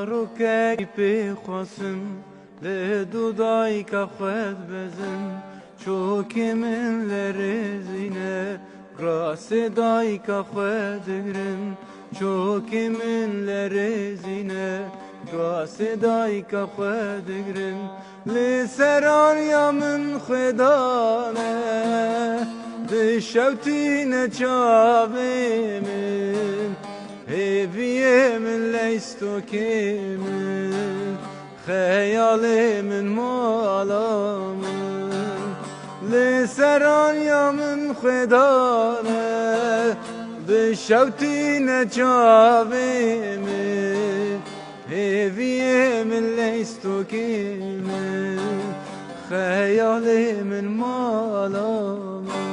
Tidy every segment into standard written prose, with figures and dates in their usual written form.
Zarokek pêxwasim lê dudayka xwe dibezim Çokê min lê rêzîne Rasê dayka xwe digirim Çokê min lê rêzîne Rasê dayka xwe digirim Lê seraniya min xwedane Dişewtîne çavê min Hêviyê min leystokê min Xeyalê min mala min Lê seraniya min xwedane Dişewtîne çavê min Hêviyê min leystokê min Xeyalê min mala min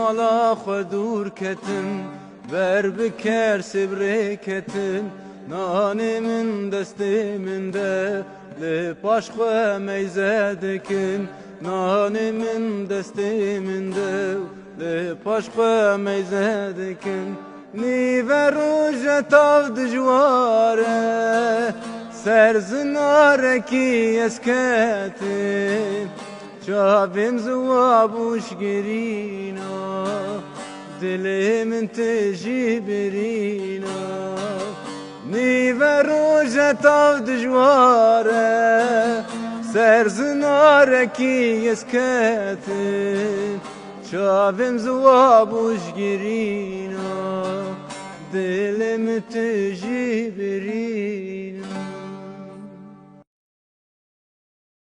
Mala xwe dûr ketim ber biker sibrê ketin Nanê min destê min de lê paş xwe meyze dikin Nanê min destê min de lê paş xwe meyze dikin Nîve roje tav dijwar e ser zinarekî ez ketim Çavêm ziwa bûşgirîna Dilê min tê jî birîna Nîve roje tav dijwar e Ser zinarekî ez ketim Çavêm ziwa bûşgirîna Dilê min tê jî birîna